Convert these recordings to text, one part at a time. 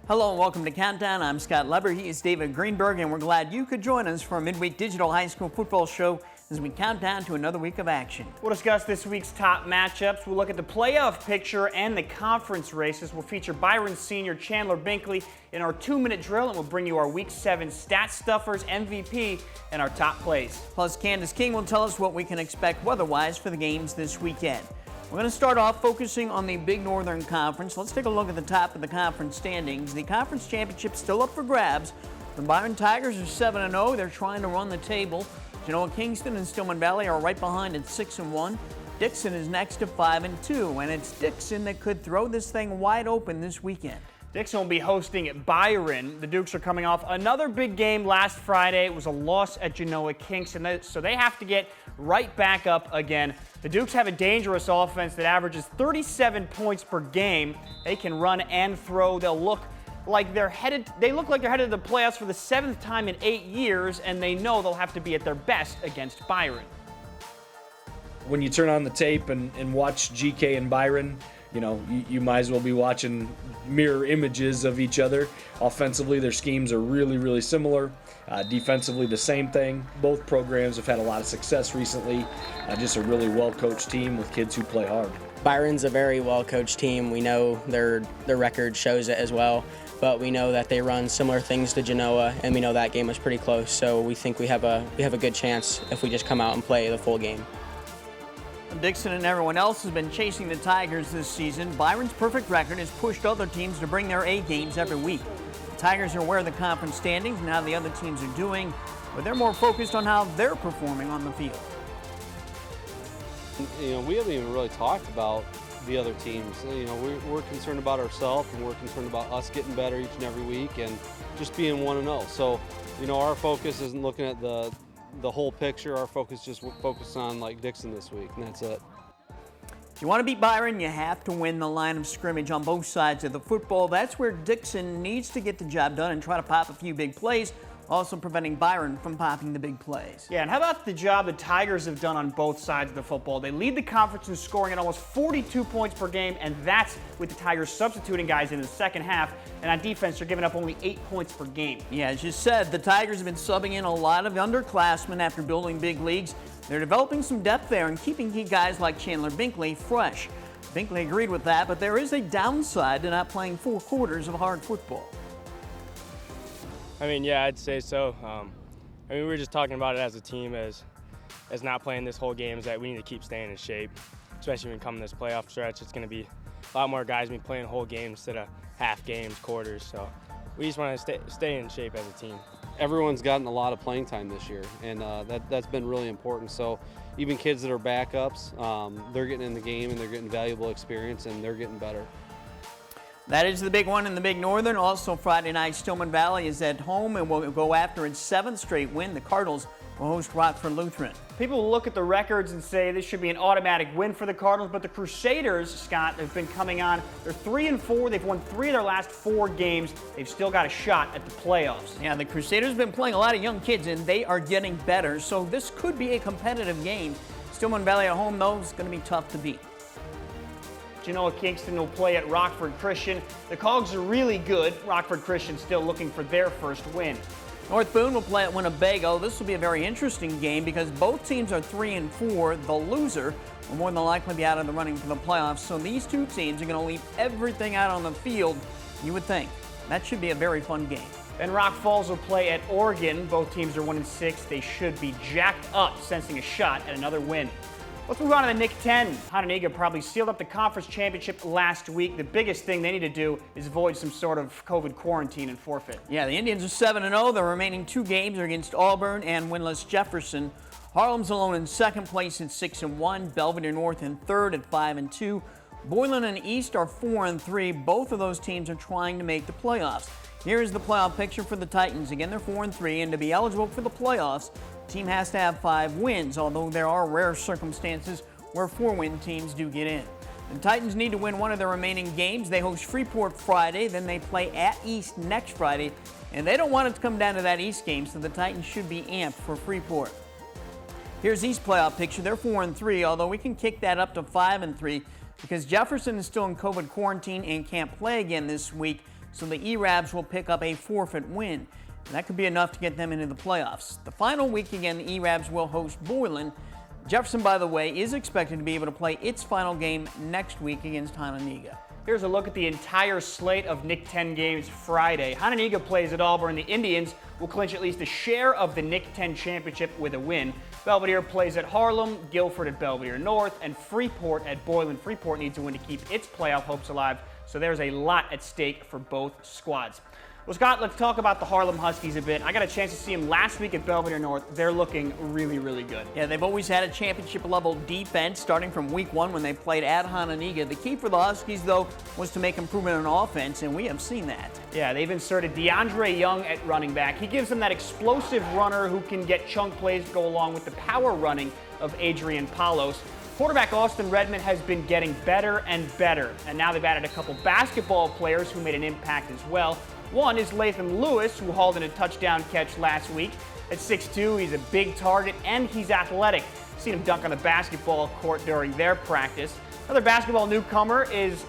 Hello and welcome to Countdown. I'm Scott Leber. He is David Greenberg, and we're glad you could join us for a midweek digital high school football show as we count down to another week of action. We'll discuss this week's top matchups. We'll look at the playoff picture and the conference races. We'll feature Byron senior Chandler Binkley in our 2-minute drill, and we'll bring you our Week 7 Stat Stuffers, MVP, and our top plays. Plus, Candace King will tell us what we can expect weather-wise for the games this weekend. We're going to start off focusing on the Big Northern Conference. Let's take a look at the top of the conference standings. The conference championship still up for grabs. The Byron Tigers are 7-0. They're trying to run the table. Genoa Kingston and Stillman Valley are right behind at 6-1. Dixon is next to 5-2, and it's Dixon that could throw this thing wide open this weekend. Dixon will be hosting Byron. The Dukes are coming off another big game last Friday. It was a loss at Genoa Kingston, so they have to get right back up again. The Dukes have a dangerous offense that averages 37 points per game. They can run and throw. They look like they're headed to the playoffs for the 7th time in 8 years, and they know they'll have to be at their best against Byron. When you turn on the tape and watch GK and Byron, you know, you might as well be watching mirror images of each other. Offensively, their schemes are really, really similar. Defensively, the same thing. Both programs have had a lot of success recently. Just a really well-coached team with kids who play hard. Byron's a very well-coached team. We know their record shows it as well, but we know that they run similar things to Genoa, and we know that game was pretty close. So we think we have a good chance if we just come out and play the full game. Dixon and everyone else has been chasing the Tigers this season. Byron's perfect record has pushed other teams to bring their A games every week. The Tigers are aware of the conference standings and how the other teams are doing, but they're more focused on how they're performing on the field. You know, we haven't even really talked about the other teams. You know, we're concerned about ourselves, and we're concerned about us getting better each and every week and just being 1-0. So, you know, our focus isn't looking at the whole picture. Our focus just focused on like Dixon this week, and that's it. If you want to beat Byron, you have to win the line of scrimmage on both sides of the football. That's where Dixon needs to get the job done and try to pop a few big plays, also preventing Byron from popping the big plays. Yeah, and how about the job the Tigers have done on both sides of the football? They lead the conference in scoring at almost 42 points per game, and that's with the Tigers substituting guys in the second half. And on defense, they're giving up only 8 points per game. Yeah, as you said, the Tigers have been subbing in a lot of underclassmen after building big leagues. They're developing some depth there and keeping key guys like Chandler Binkley fresh. Binkley agreed with that, but there is a downside to not playing 4 quarters of hard football. I mean, yeah, I'd say so. I mean, we were just talking about it as a team, as not playing this whole game, is that we need to keep staying in shape, especially when coming this playoff stretch. It's going to be a lot more guys playing whole games instead of half games, quarters. So we just want to stay in shape as a team. Everyone's gotten a lot of playing time this year, and that's been really important. So even kids that are backups, they're getting in the game and they're getting valuable experience and they're getting better. That is the big one in the Big Northern. Also Friday night, Stillman Valley is at home and will go after its 7th straight win. The Cardinals will host Rockford Lutheran. People look at the records and say this should be an automatic win for the Cardinals, but the Crusaders, Scott, have been coming on. They're 3-4. They've won 3 of their last 4 games. They've still got a shot at the playoffs. Yeah, the Crusaders have been playing a lot of young kids, and they are getting better, so this could be a competitive game. Stillman Valley at home, though, is going to be tough to beat. Genoa Kingston will play at Rockford Christian. The Cogs are really good. Rockford Christian still looking for their first win. North Boone will play at Winnebago. This will be a very interesting game because both teams are 3-4. The loser will more than likely be out of the running for the playoffs. So these two teams are going to leave everything out on the field, you would think. That should be a very fun game. Then Rock Falls will play at Oregon. Both teams are 1-6. They should be jacked up, sensing a shot at another win. Let's move on to the NIC10. Hononegah probably sealed up the conference championship last week. The biggest thing they need to do is avoid some sort of COVID quarantine and forfeit. Yeah, the Indians are 7-0. The remaining 2 games are against Auburn and winless Jefferson. Harlem's alone in 2nd place at 6-1. Belvedere North in 3rd at 5-2. Boylan and East are 4-3. Both of those teams are trying to make the playoffs. Here is the playoff picture for the Titans. Again, they're 4-3, and to be eligible for the playoffs, the team has to have 5 wins, although there are rare circumstances where 4-win teams do get in. The Titans need to win one of their remaining games. They host Freeport Friday, then they play at East next Friday, and they don't want it to come down to that East game, so the Titans should be amped for Freeport. Here's East playoff picture. They're 4-3, although we can kick that up to 5-3 because Jefferson is still in COVID quarantine and can't play again this week. so the E-Rabs will pick up a forfeit win. That could be enough to get them into the playoffs. The final week again, the E-Rabs will host Boylan. Jefferson, by the way, is expected to be able to play its final game next week against Hononegah. Here's a look at the entire slate of NIC10 games Friday. Hononegah plays at Auburn. The Indians will clinch at least a share of the NIC10 championship with a win. Belvedere plays at Harlem, Guilford at Belvedere North, and Freeport at Boylan. Freeport needs a win to keep its playoff hopes alive, so there's a lot at stake for both squads. Well, Scott, let's talk about the Harlem Huskies a bit. I got a chance to see them last week at Belvedere North. They're looking really, really good. Yeah, they've always had a championship-level defense starting from week 1 when they played at Hononegah. The key for the Huskies, though, was to make improvement on offense, and we have seen that. Yeah, they've inserted DeAndre Young at running back. He gives them that explosive runner who can get chunk plays to go along with the power running of Adrian Palos. Quarterback Austin Redmond has been getting better and better, and now they've added a couple basketball players who made an impact as well. One is Latham Lewis, who hauled in a touchdown catch last week. At 6'2", he's a big target, and he's athletic. Seen him dunk on the basketball court during their practice. Another basketball newcomer is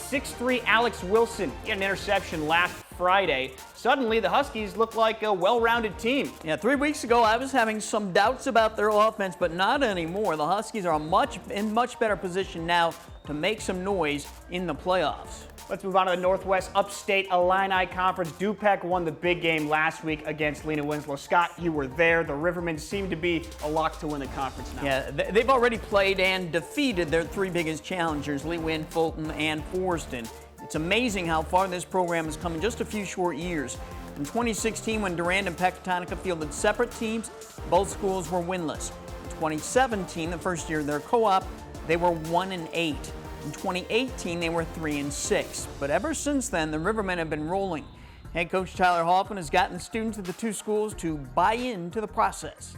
6'3" Alex Wilson. He had an interception last Friday. Suddenly, the Huskies look like a well-rounded team. Yeah, 3 weeks ago, I was having some doubts about their offense, but not anymore. The Huskies are in much better position now to make some noise in the playoffs. Let's move on to the Northwest Upstate Illini Conference. Dupec won the big game last week against Lena Winslow. Scott, you were there. The Rivermen seem to be a lock to win the conference now. Yeah, they've already played and defeated their 3 biggest challengers, Lee Wynn, Fulton, and Forreston. It's amazing how far this program has come in just a few short years. In 2016, when Durand and Pecatonica fielded separate teams, both schools were winless. In 2017, the first year of their co-op, they were 1-8. In 2018, they were 3-6. But ever since then, the Rivermen have been rolling. Head coach Tyler Hoffman has gotten students of the 2 schools to buy into the process.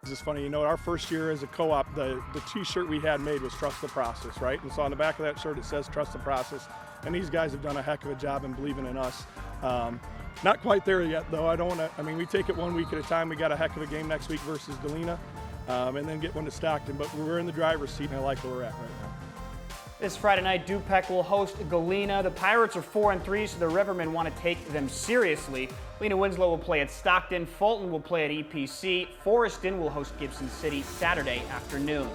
It's funny, you know, our first year as a co-op, the t-shirt we had made was Trust the Process, right? And so on the back of that shirt, it says Trust the Process. And these guys have done a heck of a job in believing in us. Not quite there yet, though. We take it 1 week at a time. We got a heck of a game next week versus Galena. And then get one to Stockton, but we're in the driver's seat, and I like where we're at right now. This Friday night, Dupec will host Galena. The Pirates are 4-3, so the Rivermen want to take them seriously. Lena Winslow will play at Stockton. Fulton will play at EPC. Forreston will host Gibson City Saturday afternoon.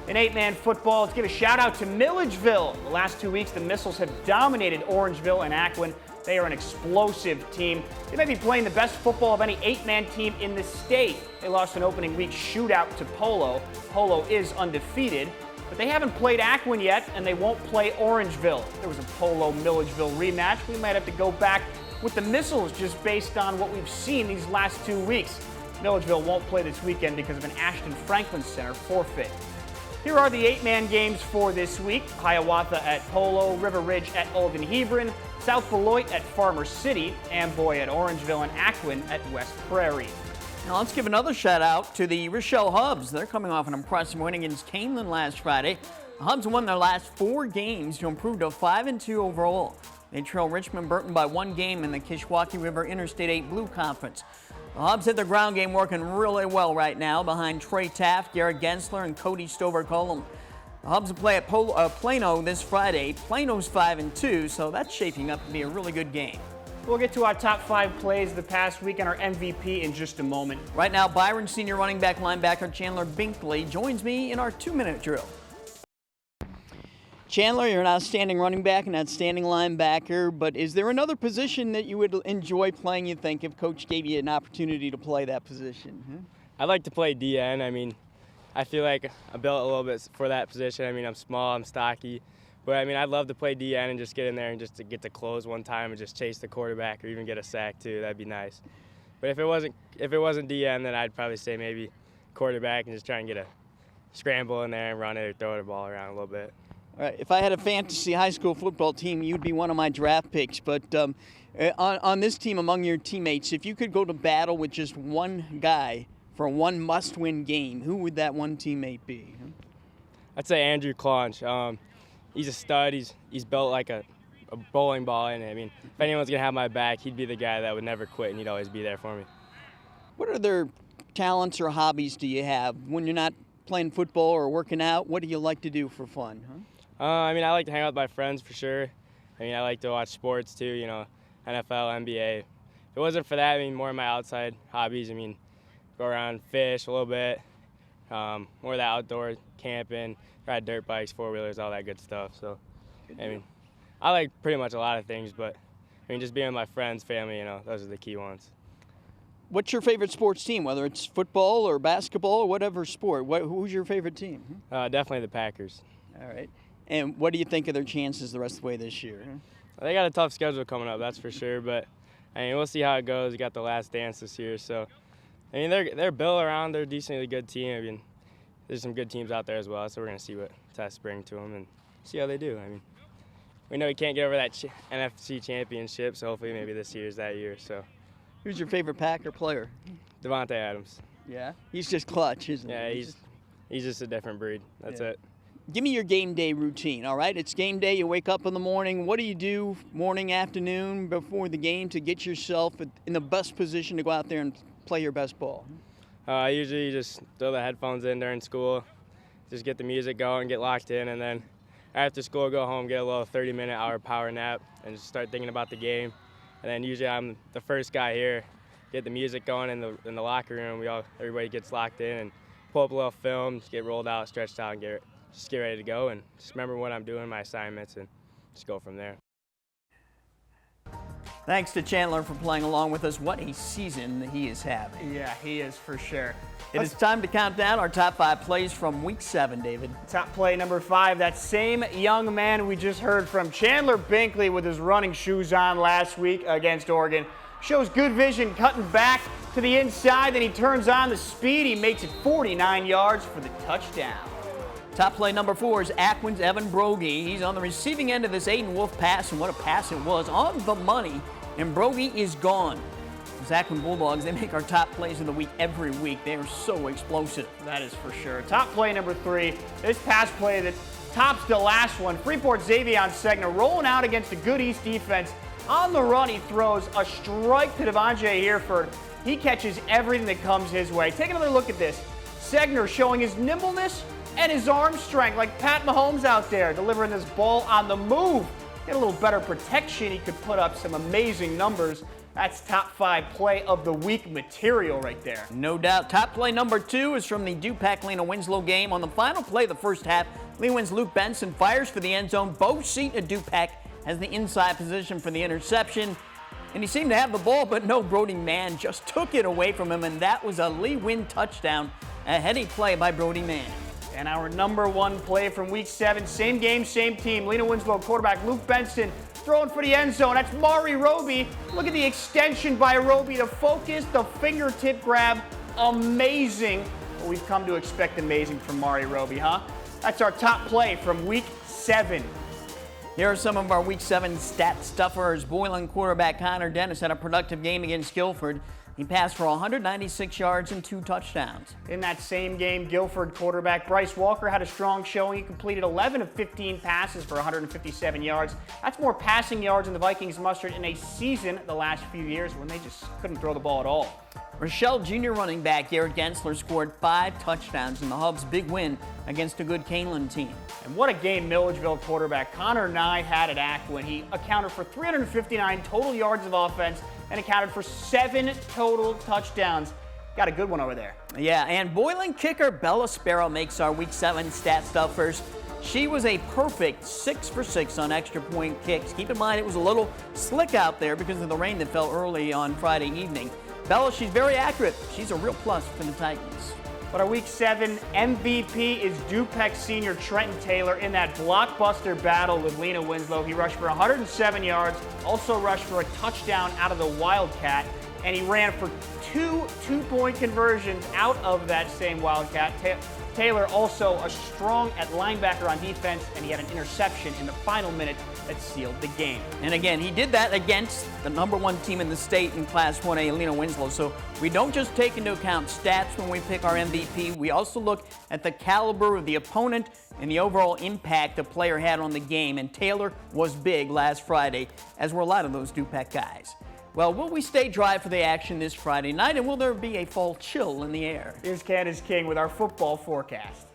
In 8-man football, let's give a shout-out to Milledgeville. The last 2 weeks, the Missiles have dominated Orangeville and Aquin. They are an explosive team. They may be playing the best football of any 8-man team in the state. They lost an opening week shootout to Polo. Polo is undefeated, but they haven't played Aquin yet, and they won't play Orangeville. There was a Polo-Milledgeville rematch. We might have to go back with the Missiles just based on what we've seen these last 2 weeks. Milledgeville won't play this weekend because of an Ashton Franklin Center forfeit. Here are the 8-man games for this week. Hiawatha at Polo, River Ridge at Olden Hebron, South Beloit at Farmer City, Amboy at Orangeville, and Aquin at West Prairie. Now let's give another shout out to the Rochelle Hubs. They're coming off an impressive win against Canelan last Friday. The Hubs won their last 4 games to improve to 5-2 overall. They trail Richmond Burton by 1 game in the Kishwaukee River Interstate 8 Blue Conference. The Hubs had their ground game working really well right now behind Trey Taft, Garrett Gensler, and Cody Stover-Cullum. The Hubs will play at Plano this Friday. Plano's 5-2, so that's shaping up to be a really good game. We'll get to our top 5 plays of the past week and our MVP in just a moment. Right now, Byron senior running back linebacker Chandler Binkley joins me in our 2-minute drill. Chandler, you're an outstanding running back, an outstanding linebacker, but is there another position that you would enjoy playing, you think, if Coach gave you an opportunity to play that position? I'd like to play DN. I feel like I'm built a little bit for that position. I'm small, I'm stocky, but I'd love to play DN and just get in there and just to get to close one time and just chase the quarterback or even get a sack too. That'd be nice. But if it wasn't DN, then I'd probably say maybe quarterback and just try and get a scramble in there and run it or throw the ball around a little bit. All right, if I had a fantasy high school football team, you'd be one of my draft picks. But on this team, among your teammates, if you could go to battle with just one guy for one must-win game, who would that one teammate be? I'd say Andrew Claunch. He's a stud. He's built like a bowling ball, and if anyone's gonna have my back, he'd be the guy that would never quit, and he'd always be there for me. What other talents or hobbies do you have when you're not playing football or working out? What do you like to do for fun? I like to hang out with my friends for sure. I mean, I like to watch sports too, you know, NFL, NBA. If it wasn't for that, I mean, more of my outside hobbies, I mean, go around, fish a little bit, more of the outdoor camping, ride dirt bikes, four-wheelers, all that good stuff. So, I mean, I like pretty much a lot of things, but, I mean, just being with my friends, family, you know, those are the key ones. What's your favorite sports team, whether it's football or basketball or whatever sport? Who's your favorite team? Definitely the Packers. All right. And what do you think of their chances the rest of the way this year? They got a tough schedule coming up, that's for sure, but, I mean, we'll see how it goes. We got the last dance this year, so, I mean, they're built around. They're a decently good team. I mean, there's some good teams out there as well, so we're going to see what tests bring to them and see how they do. I mean, we know we can't get over that NFC championship, so hopefully maybe this year's that year. So, who's your favorite Packer player? Devontae Adams. Yeah, he's just clutch, isn't he? Yeah, he's just a different breed. That's it. Give me your game day routine, all right? It's game day. You wake up in the morning. What do you do morning, afternoon, before the game to get yourself in the best position to go out there and play your best ball? I usually just throw the headphones in during school, just get the music going, get locked in, and then after school go home, get a little 30-minute hour power nap, and just start thinking about the game. And then usually I'm the first guy here, get the music going in the locker room. Everybody gets locked in and pull up a little film, just get rolled out, stretched out, and get ready to go, and just remember what I'm doing, my assignments, and just go from there. Thanks to Chandler for playing along with us. What a season he is having. Yeah, he is for sure. It is time to count down our top 5 plays from Week 7, David. Top play number 5, that same young man we just heard from, Chandler Binkley, with his running shoes on last week against Oregon. Shows good vision, cutting back to the inside, then he turns on the speed. He makes it 49 yards for the touchdown. Top play number 4 is Aquin's Evan Brogy. He's on the receiving end of this Aiden Wolf pass, and what a pass it was, on the money, and Brogy is gone. The Aquin Bulldogs, they make our top plays of the week every week. They are so explosive. That is for sure. Top play number 3, this pass play that tops the last one. Freeport Xavion Segner rolling out against a good East defense. On the run, he throws a strike to Devontae Hereford. He catches everything that comes his way. Take another look at this. Segner showing his nimbleness and his arm strength, like Pat Mahomes out there, delivering this ball on the move. Get a little better protection, he could put up some amazing numbers. That's top 5 play of the week material right there. No doubt. Top play number 2 is from the Dupac-Lena Winslow game. On the final play of the first half, Lewin's Luke Benson fires for the end zone. Bo Seaton of Dupac has the inside position for the interception. And he seemed to have the ball, but no, Brody Mann just took it away from him, and that was a Lee Win touchdown. A heady play by Brody Mann. And our number 1 play from Week 7, same game, same team. Lena Winslow quarterback Luke Benson throwing for the end zone. That's Mari Roby. Look at the extension by Roby, the focus, the fingertip grab. Amazing. Well, we've come to expect amazing from Mari Roby, huh? That's our top play from Week 7. Here are some of our Week 7 stat stuffers. Boylan quarterback Connor Dennis had a productive game against Guilford. He passed for 196 yards and 2 touchdowns. In that same game, Guilford quarterback Bryce Walker had a strong showing. He completed 11 of 15 passes for 157 yards. That's more passing yards than the Vikings mustered in a season the last few years when they just couldn't throw the ball at all. Rochelle junior running back Garrett Gensler scored 5 touchdowns in the Hubs' big win against a good Canelan team. And what a game Milledgeville quarterback Connor Nye had at Aquin. He accounted for 359 total yards of offense and accounted for 7 total touchdowns. Got a good one over there. Yeah, and Boylan kicker Bella Sparrow makes our Week 7 stat stuffers. She was a perfect 6 for 6 on extra point kicks. Keep in mind it was a little slick out there because of the rain that fell early on Friday evening. Bella, she's very accurate. She's a real plus for the Titans. But our Week 7 MVP is Dupac senior Trenton Taylor in that blockbuster battle with Lena Winslow. He rushed for 107 yards, also rushed for a touchdown out of the Wildcat, and he ran for 2 two-point conversions out of that same Wildcat. Taylor also a strong at linebacker on defense, and he had an interception in the final minute that sealed the game. And again, he did that against the number 1 team in the state in Class 1A, Lena Winslow. So we don't just take into account stats when we pick our MVP. We also look at the caliber of the opponent and the overall impact the player had on the game. And Taylor was big last Friday, as were a lot of those Dupac guys. Well, will we stay dry for the action this Friday night, and will there be a fall chill in the air? Here's Candace King with our football forecast.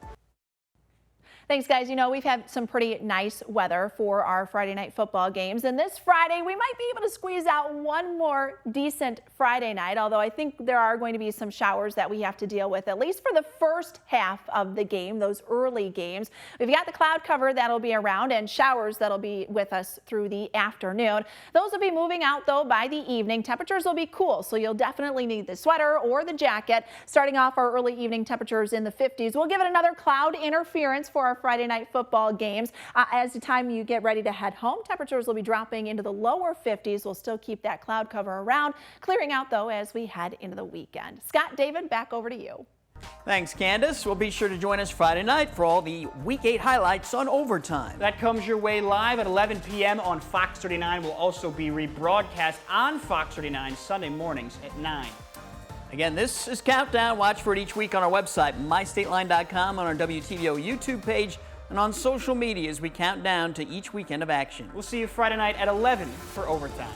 Thanks, guys. You know, we've had some pretty nice weather for our Friday night football games. And this Friday, we might be able to squeeze out one more decent Friday night, although I think there are going to be some showers that we have to deal with, at least for the first half of the game, those early games. We've got the cloud cover that'll be around and showers that'll be with us through the afternoon. Those will be moving out, though, by the evening. Temperatures will be cool, so you'll definitely need the sweater or the jacket. Starting off our early evening temperatures in the 50s. We'll give it another cloud interference for our Friday night football games. As the time you get ready to head home, temperatures will be dropping into the lower 50s. We'll still keep that cloud cover around, clearing out though as we head into the weekend. Scott, David, back over to you. Thanks, Candace. Well, be sure to join us Friday night for all the Week 8 highlights on Overtime. That comes your way live at 11 p.m. on Fox 39. Will also be rebroadcast on Fox 39 Sunday mornings at 9. Again, this is Countdown. Watch for it each week on our website, mystateline.com, on our WTVO YouTube page, and on social media as we count down to each weekend of action. We'll see you Friday night at 11 for Overtime.